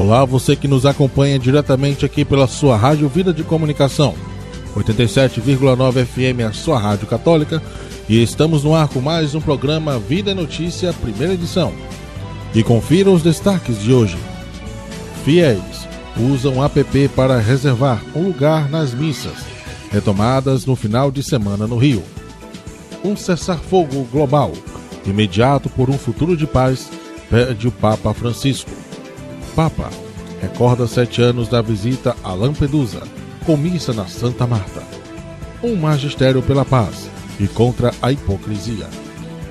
Olá, você que nos acompanha diretamente aqui pela sua Rádio Vida de Comunicação, 87,9 FM, a sua rádio católica, e estamos no ar com mais um programa Vida e Notícia, primeira edição. E confira os destaques de hoje. Fiéis usam app para reservar um lugar nas missas, retomadas no final de semana no Rio. Um cessar-fogo global, imediato por um futuro de paz, pede o Papa Francisco. Papa recorda 7 anos da visita a Lampedusa, com missa na Santa Marta. Um magistério pela paz e contra a hipocrisia.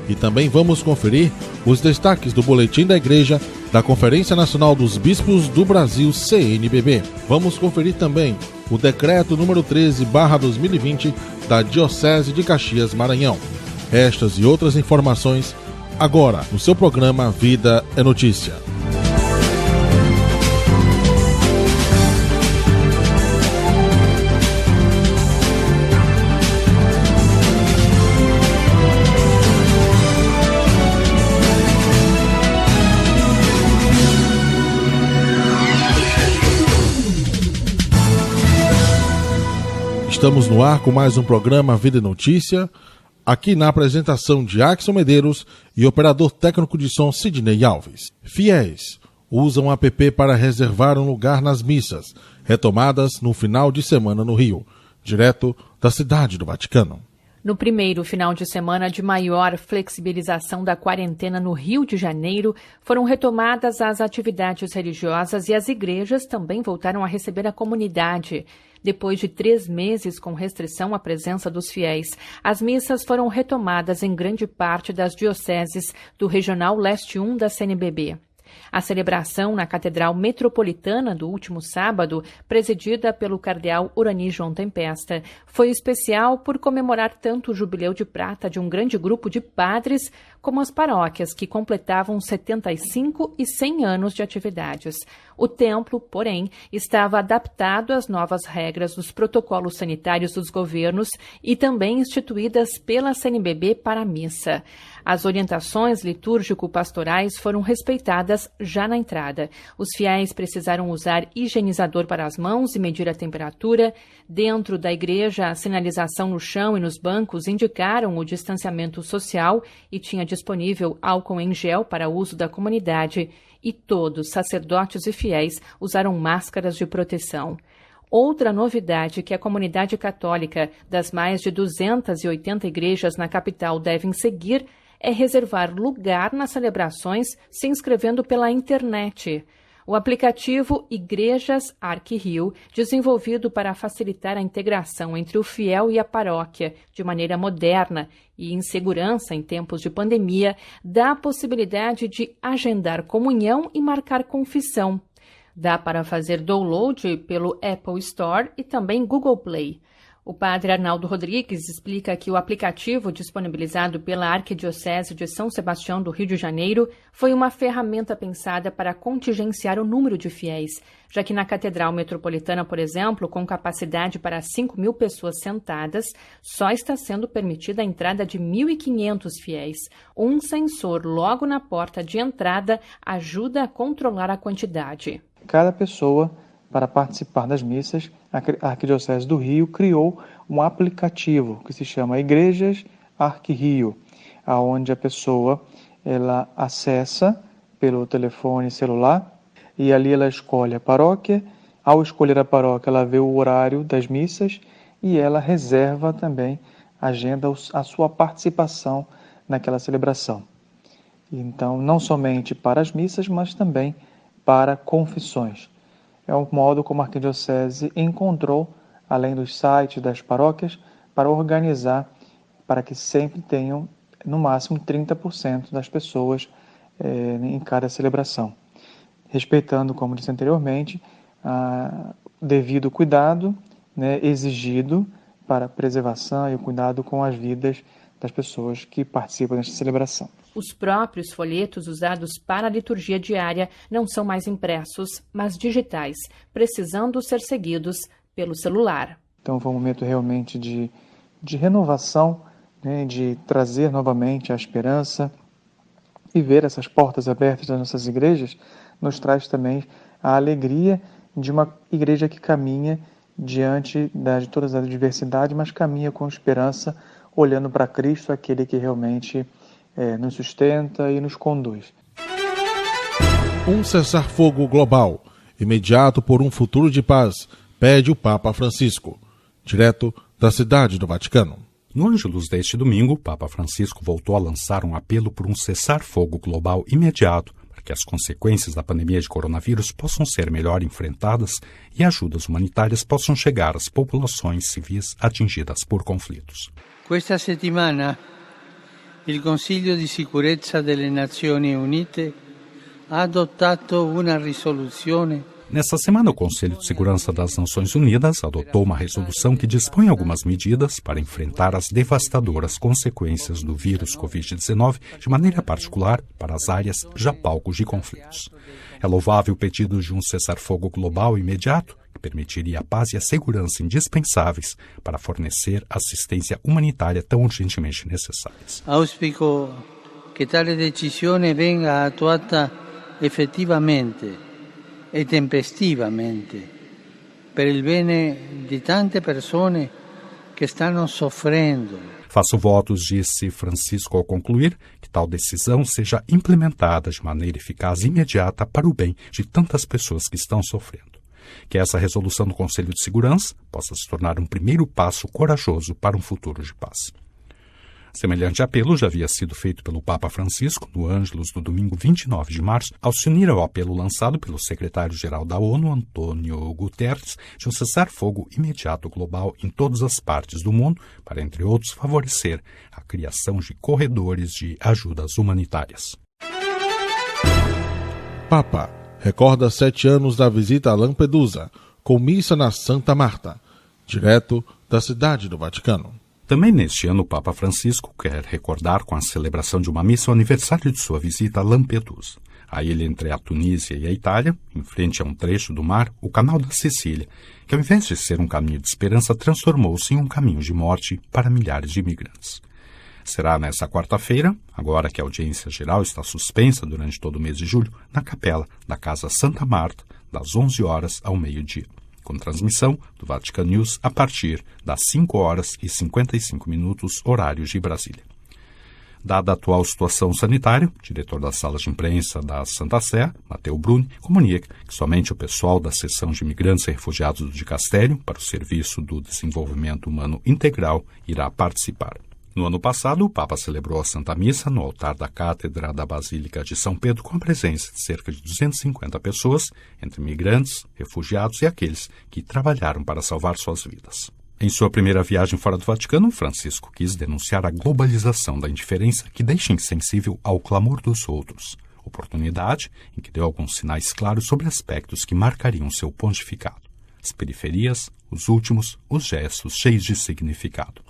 E também vamos conferir os destaques do Boletim da Igreja da Conferência Nacional dos Bispos do Brasil, CNBB. Vamos conferir também o decreto número 13/2020 da Diocese de Caxias, Maranhão. Estas e outras informações agora no seu programa Vida é Notícia. Estamos no ar com mais um programa Vida e Notícia, aqui na apresentação de Axel Medeiros e operador técnico de som Sidney Alves. Fiéis usam app para reservar um lugar nas missas, retomadas no final de semana no Rio, direto da Cidade do Vaticano. No primeiro final de semana de maior flexibilização da quarentena no Rio de Janeiro, foram retomadas as atividades religiosas e as igrejas também voltaram a receber a comunidade. Depois de 3 meses com restrição à presença dos fiéis, as missas foram retomadas em grande parte das dioceses do Regional Leste 1 da CNBB. A celebração na Catedral Metropolitana do último sábado, presidida pelo cardeal Urani João Tempesta, foi especial por comemorar tanto o jubileu de prata de um grande grupo de padres, como as paróquias que completavam 75 e 100 anos de atividades. O templo, porém, estava adaptado às novas regras dos protocolos sanitários dos governos e também instituídas pela CNBB para a missa. As orientações litúrgico-pastorais foram respeitadas já na entrada. Os fiéis precisaram usar higienizador para as mãos e medir a temperatura. Dentro da igreja, a sinalização no chão e nos bancos indicaram o distanciamento social e tinha disponível álcool em gel para uso da comunidade. E todos, sacerdotes e fiéis, usaram máscaras de proteção. Outra novidade que a comunidade católica das mais de 280 igrejas na capital devem seguir é reservar lugar nas celebrações se inscrevendo pela internet. O aplicativo Igrejas ArcRio, desenvolvido para facilitar a integração entre o fiel e a paróquia de maneira moderna e em segurança em tempos de pandemia, dá a possibilidade de agendar comunhão e marcar confissão. Dá para fazer download pelo Apple Store e também Google Play. O padre Arnaldo Rodrigues explica que o aplicativo disponibilizado pela Arquidiocese de São Sebastião do Rio de Janeiro foi uma ferramenta pensada para contingenciar o número de fiéis, já que na Catedral Metropolitana, por exemplo, com capacidade para 5.000 pessoas sentadas, só está sendo permitida a entrada de 1.500 fiéis. Um sensor logo na porta de entrada ajuda a controlar a quantidade. Cada pessoa, para participar das missas, a Arquidiocese do Rio criou um aplicativo que se chama Igrejas ArcRio, onde a pessoa ela acessa pelo telefone celular e ali ela escolhe a paróquia. Ao escolher a paróquia, ela vê o horário das missas e ela reserva também, agenda a sua participação naquela celebração. Então, não somente para as missas, mas também para confissões. É um modo como a Arquidiocese encontrou, além dos sites das paróquias, para organizar, para que sempre tenham, no máximo, 30% das pessoas em cada celebração. Respeitando, como disse anteriormente, devido cuidado exigido para a preservação e o cuidado com as vidas das pessoas que participam desta celebração. Os próprios folhetos usados para a liturgia diária não são mais impressos, mas digitais, precisando ser seguidos pelo celular. Então foi um momento realmente de renovação, de trazer novamente a esperança, e ver essas portas abertas das nossas igrejas nos traz também a alegria de uma igreja que caminha diante de todas as adversidades, mas caminha com esperança, olhando para Cristo, aquele que realmente nos sustenta e nos conduz. Um cessar-fogo global, imediato por um futuro de paz, pede o Papa Francisco, direto da Cidade do Vaticano. No Ângelus deste domingo, o Papa Francisco voltou a lançar um apelo por um cessar-fogo global imediato para que as consequências da pandemia de coronavírus possam ser melhor enfrentadas e ajudas humanitárias possam chegar às populações civis atingidas por conflitos. Questa settimana il Consiglio di Sicurezza delle Nazioni Unite ha adottato una risoluzione. Nesta semana, o Conselho de Segurança das Nações Unidas adotou uma resolução que dispõe algumas medidas para enfrentar as devastadoras consequências do vírus Covid-19, de maneira particular para as áreas já palcos de conflitos. É louvável o pedido de um cessar-fogo global imediato, que permitiria a paz e a segurança indispensáveis para fornecer assistência humanitária tão urgentemente necessárias. Auspico che tale decisione venga attuata effettivamente e tempestivamente per il bene di tante persone che stanno soffrendo. Faço votos, disse Francisco ao concluir, que tal decisão seja implementada de maneira eficaz e imediata para o bem de tantas pessoas que estão sofrendo. Que essa resolução do Conselho de Segurança possa se tornar um primeiro passo corajoso para um futuro de paz. Semelhante apelo já havia sido feito pelo Papa Francisco no Ângelus do domingo 29 de março, ao se unir ao apelo lançado pelo secretário-geral da ONU, Antônio Guterres, de um cessar-fogo imediato global em todas as partes do mundo, para, entre outros, favorecer a criação de corredores de ajudas humanitárias. Papa recorda 7 anos da visita a Lampedusa, com missa na Santa Marta, direto da Cidade do Vaticano. Também neste ano, o Papa Francisco quer recordar com a celebração de uma missa o aniversário de sua visita a Lampedusa, a ilha entre a Tunísia e a Itália, em frente a um trecho do mar, o Canal da Sicília, que ao invés de ser um caminho de esperança, transformou-se em um caminho de morte para milhares de imigrantes. Será nesta quarta-feira, agora que a audiência geral está suspensa durante todo o mês de julho, na capela da Casa Santa Marta, das 11 horas ao meio-dia, com transmissão do Vatican News a partir das 5 horas e 55 minutos, horários de Brasília. Dada a atual situação sanitária, o diretor da sala de imprensa da Santa Sé, Matteo Bruni, comunica que somente o pessoal da seção de imigrantes e refugiados do Dicastério para o Serviço do Desenvolvimento Humano Integral irá participar. No ano passado, o Papa celebrou a Santa Missa no altar da Cátedra da Basílica de São Pedro com a presença de cerca de 250 pessoas, entre migrantes, refugiados e aqueles que trabalharam para salvar suas vidas. Em sua primeira viagem fora do Vaticano, Francisco quis denunciar a globalização da indiferença que deixa insensível ao clamor dos outros, oportunidade em que deu alguns sinais claros sobre aspectos que marcariam seu pontificado. As periferias, os últimos, os gestos cheios de significado.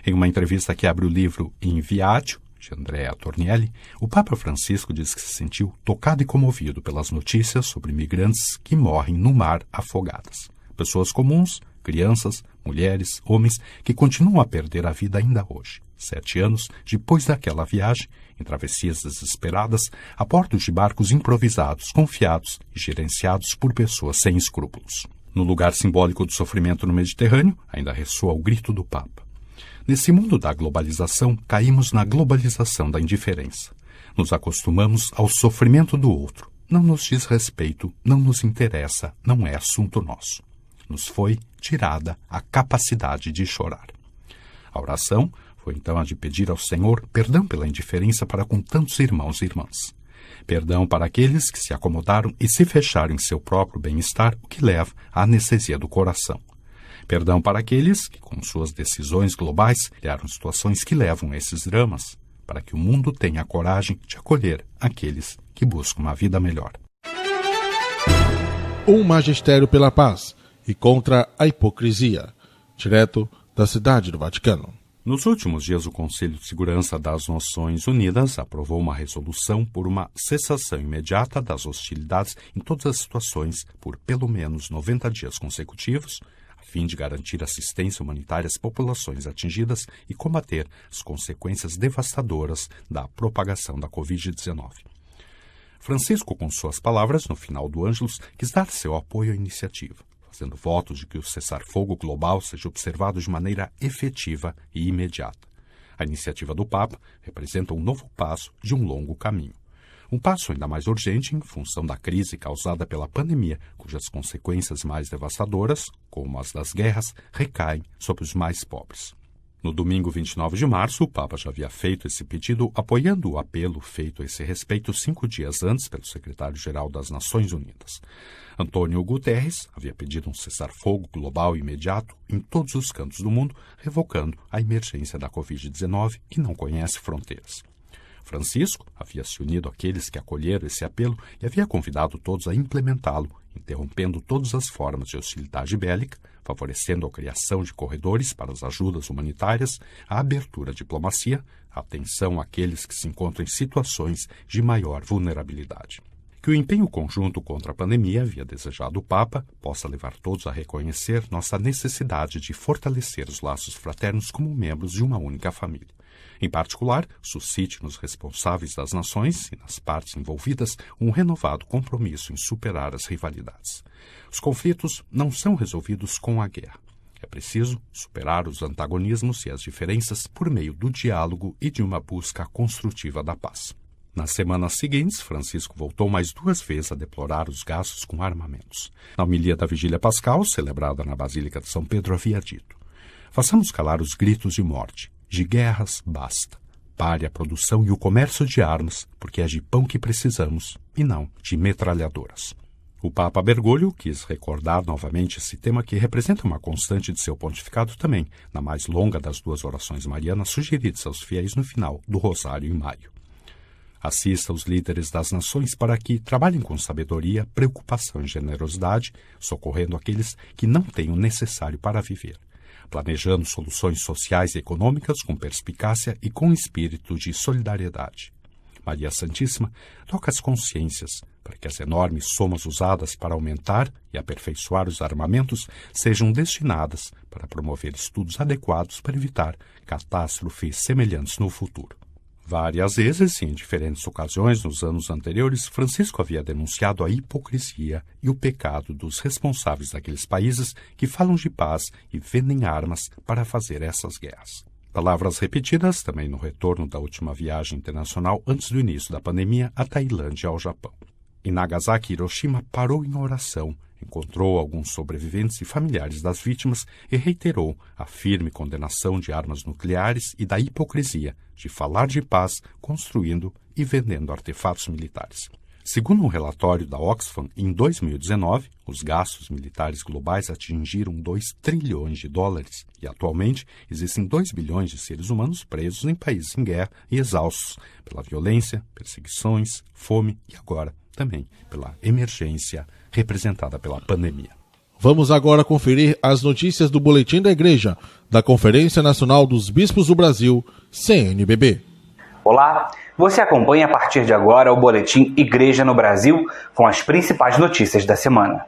Em uma entrevista que abre o livro Inviatio, de Andrea Tornielli, o Papa Francisco diz que se sentiu tocado e comovido pelas notícias sobre imigrantes que morrem no mar afogadas. Pessoas comuns, crianças, mulheres, homens, que continuam a perder a vida ainda hoje, 7 anos depois daquela viagem, em travessias desesperadas, a bordo de barcos improvisados, confiados e gerenciados por pessoas sem escrúpulos. No lugar simbólico do sofrimento no Mediterrâneo, ainda ressoa o grito do Papa. Nesse mundo da globalização, caímos na globalização da indiferença. Nos acostumamos ao sofrimento do outro. Não nos diz respeito, não nos interessa, não é assunto nosso. Nos foi tirada a capacidade de chorar. A oração foi então a de pedir ao Senhor perdão pela indiferença para com tantos irmãos e irmãs. Perdão para aqueles que se acomodaram e se fecharam em seu próprio bem-estar, o que leva à anestesia do coração. Perdão para aqueles que, com suas decisões globais, criaram situações que levam a esses dramas, para que o mundo tenha a coragem de acolher aqueles que buscam uma vida melhor. Um magistério pela paz e contra a hipocrisia, direto da Cidade do Vaticano. Nos últimos dias, o Conselho de Segurança das Nações Unidas aprovou uma resolução por uma cessação imediata das hostilidades em todas as situações por pelo menos 90 dias consecutivos, a fim de garantir assistência humanitária às populações atingidas e combater as consequências devastadoras da propagação da Covid-19. Francisco, com suas palavras no final do Ângelus, quis dar seu apoio à iniciativa, fazendo votos de que o cessar-fogo global seja observado de maneira efetiva e imediata. A iniciativa do Papa representa um novo passo de um longo caminho. Um passo ainda mais urgente em função da crise causada pela pandemia, cujas consequências mais devastadoras, como as das guerras, recaem sobre os mais pobres. No domingo 29 de março, o Papa já havia feito esse pedido, apoiando o apelo feito a esse respeito 5 dias antes pelo secretário-geral das Nações Unidas. Antônio Guterres havia pedido um cessar-fogo global imediato em todos os cantos do mundo, revocando a emergência da Covid-19, que não conhece fronteiras. Francisco havia se unido àqueles que acolheram esse apelo e havia convidado todos a implementá-lo, interrompendo todas as formas de hostilidade bélica, favorecendo a criação de corredores para as ajudas humanitárias, a abertura à diplomacia, a atenção àqueles que se encontram em situações de maior vulnerabilidade. Que o empenho conjunto contra a pandemia, havia desejado o Papa, possa levar todos a reconhecer nossa necessidade de fortalecer os laços fraternos como membros de uma única família. Em particular, suscite nos responsáveis das nações e nas partes envolvidas um renovado compromisso em superar as rivalidades. Os conflitos não são resolvidos com a guerra. É preciso superar os antagonismos e as diferenças por meio do diálogo e de uma busca construtiva da paz. Nas semanas seguintes, Francisco voltou mais 2 vezes a deplorar os gastos com armamentos. Na homilia da Vigília Pascal, celebrada na Basílica de São Pedro, havia dito: façamos calar os gritos de morte. De guerras, basta. Pare a produção e o comércio de armas, porque é de pão que precisamos, e não de metralhadoras. O Papa Bergoglio quis recordar novamente esse tema que representa uma constante de seu pontificado também, na mais longa das 2 orações marianas sugeridas aos fiéis no final do Rosário em maio. Assista os líderes das nações para que trabalhem com sabedoria, preocupação e generosidade, socorrendo aqueles que não têm o necessário para viver, planejando soluções sociais e econômicas com perspicácia e com espírito de solidariedade. Maria Santíssima toca as consciências para que as enormes somas usadas para aumentar e aperfeiçoar os armamentos sejam destinadas para promover estudos adequados para evitar catástrofes semelhantes no futuro. Várias vezes, e em diferentes ocasiões nos anos anteriores, Francisco havia denunciado a hipocrisia e o pecado dos responsáveis daqueles países que falam de paz e vendem armas para fazer essas guerras. Palavras repetidas também no retorno da última viagem internacional antes do início da pandemia à Tailândia e ao Japão. Em Nagasaki, Hiroshima parou em oração, encontrou alguns sobreviventes e familiares das vítimas e reiterou a firme condenação de armas nucleares e da hipocrisia de falar de paz construindo e vendendo artefatos militares. Segundo um relatório da Oxfam, em 2019, os gastos militares globais atingiram 2 trilhões de dólares e, atualmente, existem 2 bilhões de seres humanos presos em países em guerra e exaustos pela violência, perseguições, fome e agora também pela emergência representada pela pandemia. Vamos agora conferir as notícias do Boletim da Igreja, da Conferência Nacional dos Bispos do Brasil, CNBB. Olá, você acompanha a partir de agora o Boletim Igreja no Brasil com as principais notícias da semana.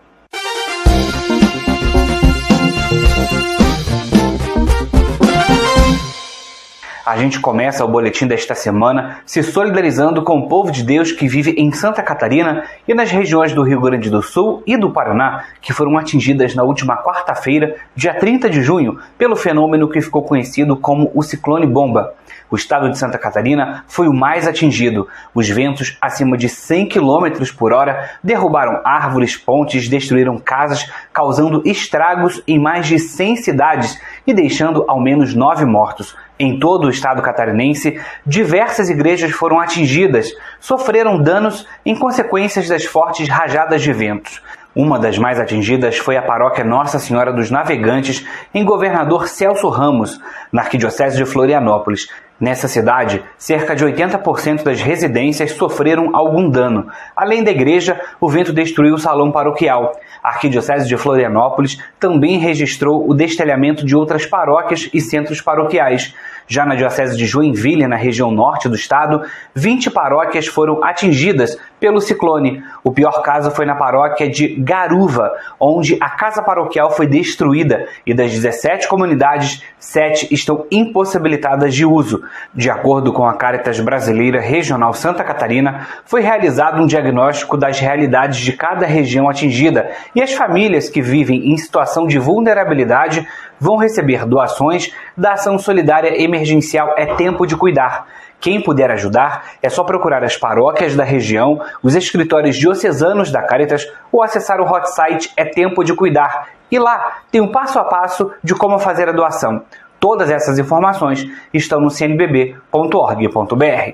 A gente começa o boletim desta semana se solidarizando com o povo de Deus que vive em Santa Catarina e nas regiões do Rio Grande do Sul e do Paraná, que foram atingidas na última quarta-feira, dia 30 de junho, pelo fenômeno que ficou conhecido como o ciclone bomba. O estado de Santa Catarina foi o mais atingido. Os ventos acima de 100 km por hora derrubaram árvores, pontes, destruíram casas, causando estragos em mais de 100 cidades e deixando ao menos 9 mortos. Em todo o estado catarinense, diversas igrejas foram atingidas, sofreram danos em consequências das fortes rajadas de ventos. Uma das mais atingidas foi a paróquia Nossa Senhora dos Navegantes, em Governador Celso Ramos, na Arquidiocese de Florianópolis. Nessa cidade, cerca de 80% das residências sofreram algum dano. Além da igreja, o vento destruiu o salão paroquial. A Arquidiocese de Florianópolis também registrou o destelhamento de outras paróquias e centros paroquiais. Já na Diocese de Joinville, na região norte do estado, 20 paróquias foram atingidas pelo ciclone. O pior caso foi na paróquia de Garuva, onde a casa paroquial foi destruída e das 17 comunidades, 7 estão impossibilitadas de uso. De acordo com a Caritas Brasileira Regional Santa Catarina, foi realizado um diagnóstico das realidades de cada região atingida e as famílias que vivem em situação de vulnerabilidade vão receber doações da Ação Solidária Emergencial É Tempo de Cuidar. Quem puder ajudar, é só procurar as paróquias da região, os escritórios diocesanos da Caritas ou acessar o hot site É Tempo de Cuidar. E lá tem um passo a passo de como fazer a doação. Todas essas informações estão no cnbb.org.br.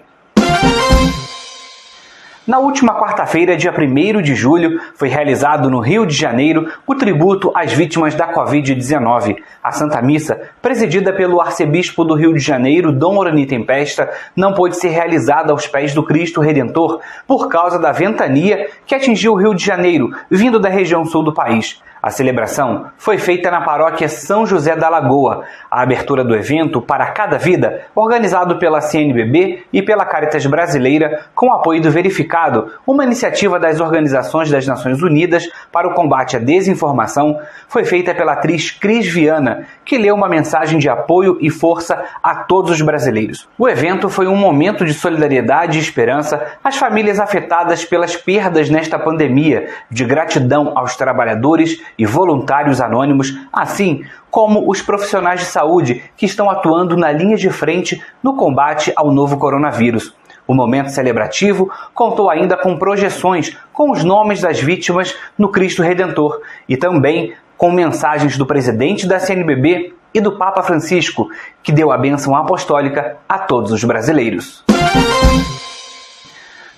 Na última quarta-feira, dia 1º de julho, foi realizado no Rio de Janeiro o tributo às vítimas da Covid-19. A Santa Missa, presidida pelo arcebispo do Rio de Janeiro, Dom Orani Tempesta, não pôde ser realizada aos pés do Cristo Redentor por causa da ventania que atingiu o Rio de Janeiro, vindo da região sul do país. A celebração foi feita na paróquia São José da Lagoa. A abertura do evento Para Cada Vida, organizado pela CNBB e pela Caritas Brasileira, com apoio do Verificado, uma iniciativa das Organizações das Nações Unidas para o combate à desinformação, foi feita pela atriz Cris Viana, que leu uma mensagem de apoio e força a todos os brasileiros. O evento foi um momento de solidariedade e esperança às famílias afetadas pelas perdas nesta pandemia, de gratidão aos trabalhadores e voluntários anônimos, assim como os profissionais de saúde que estão atuando na linha de frente no combate ao novo coronavírus. O momento celebrativo contou ainda com projeções com os nomes das vítimas no Cristo Redentor e também com mensagens do presidente da CNBB e do Papa Francisco, que deu a bênção apostólica a todos os brasileiros.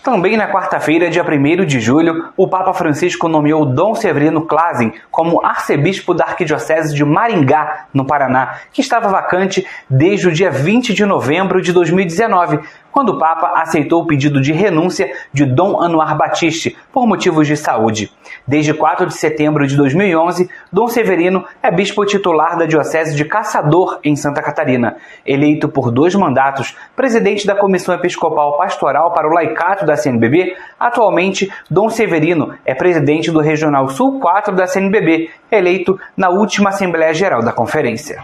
Também na quarta-feira, dia 1º de julho, o Papa Francisco nomeou Dom Severino Clasen como arcebispo da Arquidiocese de Maringá, no Paraná, que estava vacante desde o dia 20 de novembro de 2019, quando o Papa aceitou o pedido de renúncia de Dom Anuar Batiste por motivos de saúde. Desde 4 de setembro de 2011, Dom Severino é bispo titular da Diocese de Caçador, em Santa Catarina. Eleito por 2 mandatos, presidente da Comissão Episcopal Pastoral para o Laicato da CNBB, atualmente Dom Severino é presidente do Regional Sul 4 da CNBB, eleito na última Assembleia Geral da Conferência.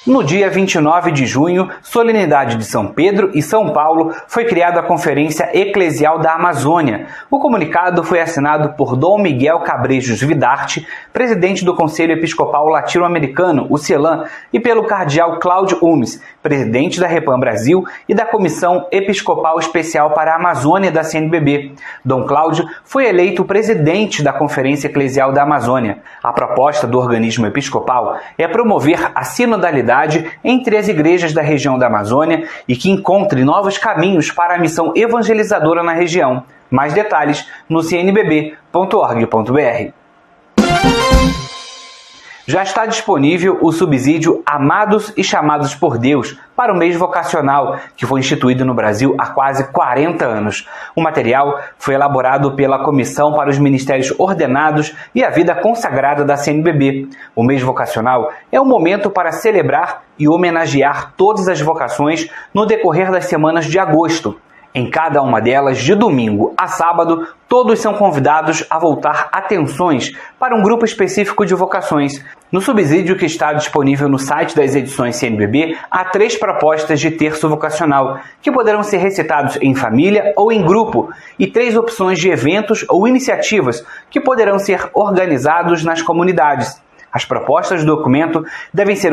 No dia 29 de junho, solenidade de São Pedro e São Paulo, foi criada a Conferência Eclesial da Amazônia. O comunicado foi assinado por Dom Miguel Cabrejos Vidarte, presidente do Conselho Episcopal Latino-Americano, o CELAM, e pelo cardeal Cláudio Umes, presidente da Repam Brasil e da Comissão Episcopal Especial para a Amazônia da CNBB. Dom Cláudio foi eleito presidente da Conferência Eclesial da Amazônia. A proposta do organismo episcopal é promover a sinodalidade entre as igrejas da região da Amazônia e que encontre novos caminhos para a missão evangelizadora na região. Mais detalhes no cnbb.org.br. Já está disponível o subsídio Amados e Chamados por Deus para o mês vocacional, que foi instituído no Brasil há quase 40 anos. O material foi elaborado pela Comissão para os Ministérios Ordenados e a Vida Consagrada da CNBB. O mês vocacional é um momento para celebrar e homenagear todas as vocações no decorrer das semanas de agosto. Em cada uma delas, de domingo a sábado, todos são convidados a voltar atenções para um grupo específico de vocações. No subsídio que está disponível no site das edições CNBB, há 3 propostas de terço vocacional, que poderão ser recitados em família ou em grupo, e 3 opções de eventos ou iniciativas que poderão ser organizados nas comunidades. As propostas do documento devem ser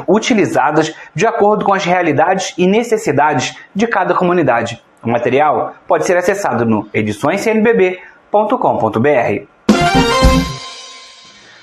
utilizadas de acordo com as realidades e necessidades de cada comunidade. O material pode ser acessado no ediçõescnbb.com.br.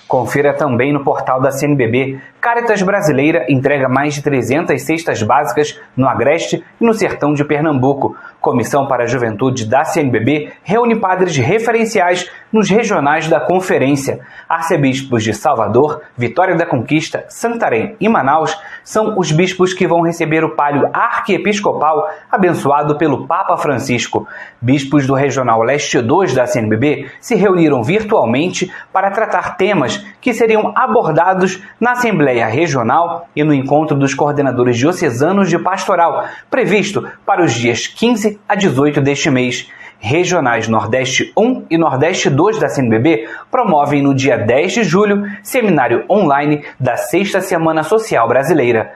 Confira também no portal da CNBB. Caritas Brasileira entrega mais de 300 cestas básicas no Agreste e no Sertão de Pernambuco. Comissão para a Juventude da CNBB reúne padres referenciais nos regionais da Conferência. Arcebispos de Salvador, Vitória da Conquista, Santarém e Manaus são os bispos que vão receber o palio arquiepiscopal abençoado pelo Papa Francisco. Bispos do Regional Leste 2 da CNBB se reuniram virtualmente para tratar temas que seriam abordados na Assembleia Assembleia Regional e no encontro dos coordenadores diocesanos de pastoral, previsto para os dias 15 a 18 deste mês. Regionais Nordeste 1 e Nordeste 2 da CNBB promovem no dia 10 de julho seminário online da 6ª Semana Social Brasileira.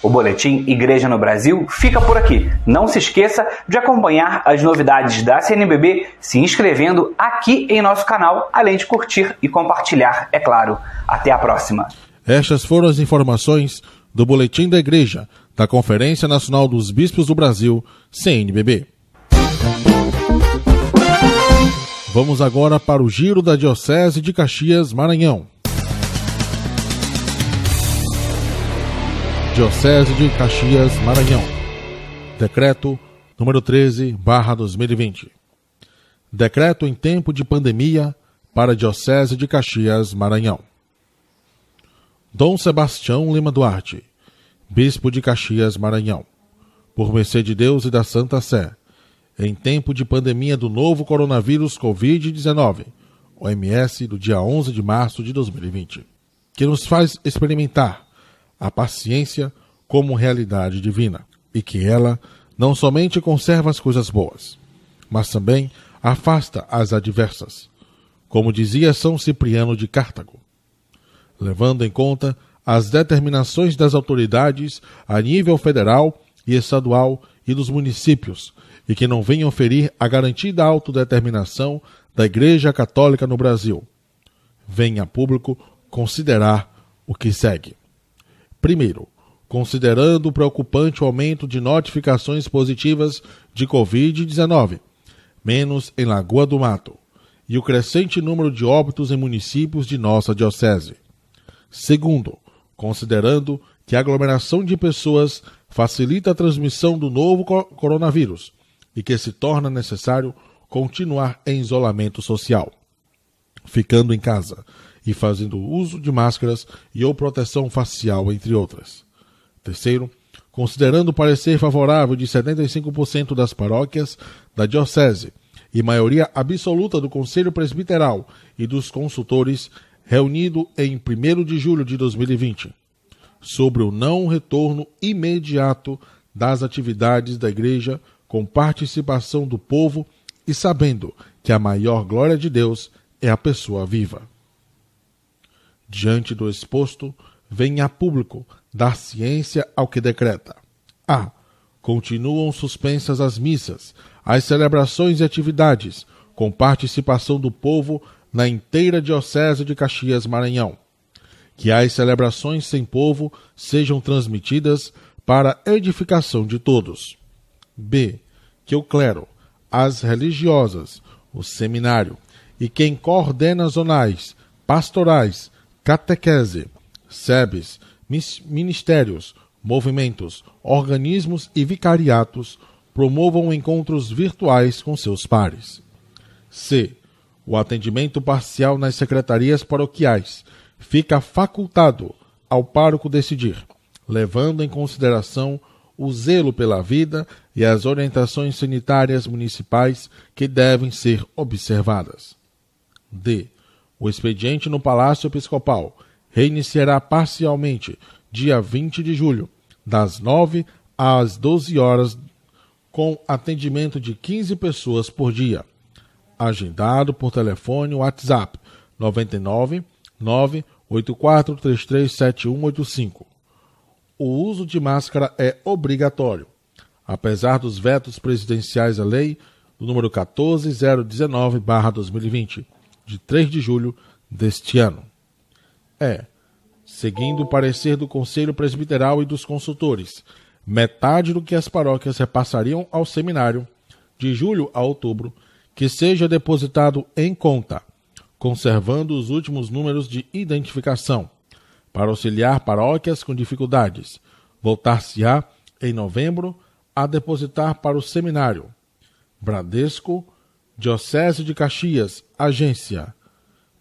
O Boletim Igreja no Brasil fica por aqui. Não se esqueça de acompanhar as novidades da CNBB se inscrevendo aqui em nosso canal, além de curtir e compartilhar, é claro. Até a próxima. Estas foram as informações do Boletim da Igreja, da Conferência Nacional dos Bispos do Brasil, CNBB. Vamos agora para o giro da Diocese de Caxias, Maranhão. Diocese de Caxias, Maranhão. Decreto número 13/2020. Decreto em tempo de pandemia para a Diocese de Caxias, Maranhão. Dom Sebastião Lima Duarte, Bispo de Caxias, Maranhão, por mercê de Deus e da Santa Sé, em tempo de pandemia do novo coronavírus Covid-19, OMS, do dia 11 de março de 2020, que nos faz experimentar a paciência como realidade divina, e que ela não somente conserva as coisas boas, mas também afasta as adversas, como dizia São Cipriano de Cartago, levando em conta as determinações das autoridades a nível federal e estadual e dos municípios, e que não venham ferir a garantida autodeterminação da Igreja Católica no Brasil. Venha a público considerar o que segue. Primeiro, considerando o preocupante aumento de notificações positivas de Covid-19, menos em Lagoa do Mato, e o crescente número de óbitos em municípios de nossa diocese. Segundo, considerando que a aglomeração de pessoas facilita a transmissão do novo coronavírus e que se torna necessário continuar em isolamento social, ficando em casa e fazendo uso de máscaras e ou proteção facial, entre outras. Terceiro, considerando o parecer favorável de 75% das paróquias da Diocese e maioria absoluta do Conselho Presbiteral e dos consultores reunido em 1º de julho de 2020, sobre o não retorno imediato das atividades da Igreja com participação do povo e sabendo que a maior glória de Deus é a pessoa viva. Diante do exposto, vem a público dar ciência ao que decreta. A. Continuam suspensas as missas, as celebrações e atividades, com participação do povo na inteira Diocese de Caxias, Maranhão. Que as celebrações sem povo sejam transmitidas para edificação de todos. B. Que o clero, as religiosas, o seminário e quem coordena zonais, pastorais, catequese, SEBs, ministérios, movimentos, organismos e vicariatos promovam encontros virtuais com seus pares. C. O atendimento parcial nas secretarias paroquiais fica facultado ao pároco decidir, levando em consideração o zelo pela vida e as orientações sanitárias municipais que devem ser observadas. D. O expediente no Palácio Episcopal reiniciará parcialmente dia 20 de julho, das 9 às 12 horas, com atendimento de 15 pessoas por dia. Agendado por telefone WhatsApp 99 984337185. O uso de máscara é obrigatório, apesar dos vetos presidenciais à lei do número 14019/2020, de 3 de julho deste ano. Seguindo o parecer do Conselho Presbiteral e dos consultores, metade do que as paróquias repassariam ao seminário, de julho a outubro, que seja depositado em conta, conservando os últimos números de identificação, para auxiliar paróquias com dificuldades. Voltar-se-á, em novembro, a depositar para o seminário. Bradesco, Diocese de Caxias, agência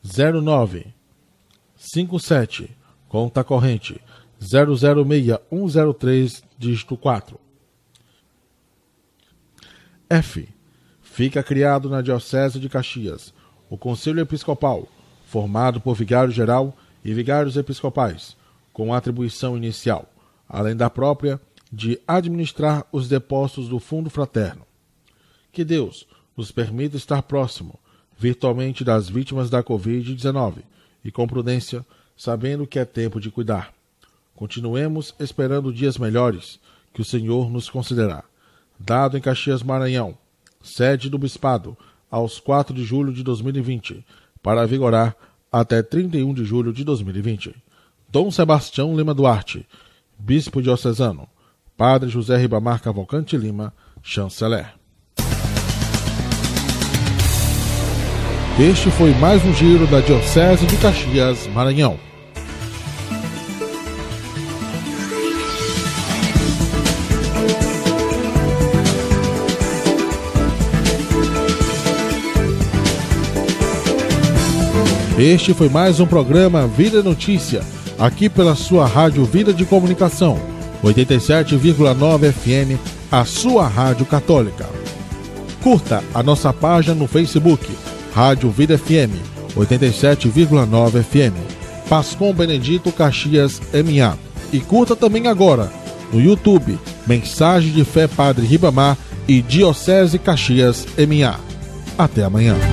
0957, conta corrente 006103, dígito 4. F. Fica criado na Diocese de Caxias o Conselho Episcopal, formado por vigário-geral e vigários episcopais, com atribuição inicial, além da própria, de administrar os depósitos do Fundo Fraterno. Que Deus nos permita estar próximo, virtualmente, das vítimas da Covid-19 e com prudência, sabendo que é tempo de cuidar. Continuemos esperando dias melhores que o Senhor nos concederá. Dado em Caxias, Maranhão, sede do Bispado, aos 4 de julho de 2020, para vigorar até 31 de julho de 2020. Dom Sebastião Lima Duarte, Bispo Diocesano, Padre José Ribamar Cavalcante Lima, Chanceler. Este foi mais um giro da Diocese de Caxias, Maranhão. Este foi mais um programa Vida e Notícia, aqui pela sua Rádio Vida de Comunicação, 87,9 FM, a sua Rádio Católica. Curta a nossa página no Facebook, Rádio Vida FM, 87,9 FM, Pascom Benedito Caxias MA. E curta também agora, no YouTube, Mensagem de Fé Padre Ribamar e Diocese Caxias MA. Até amanhã.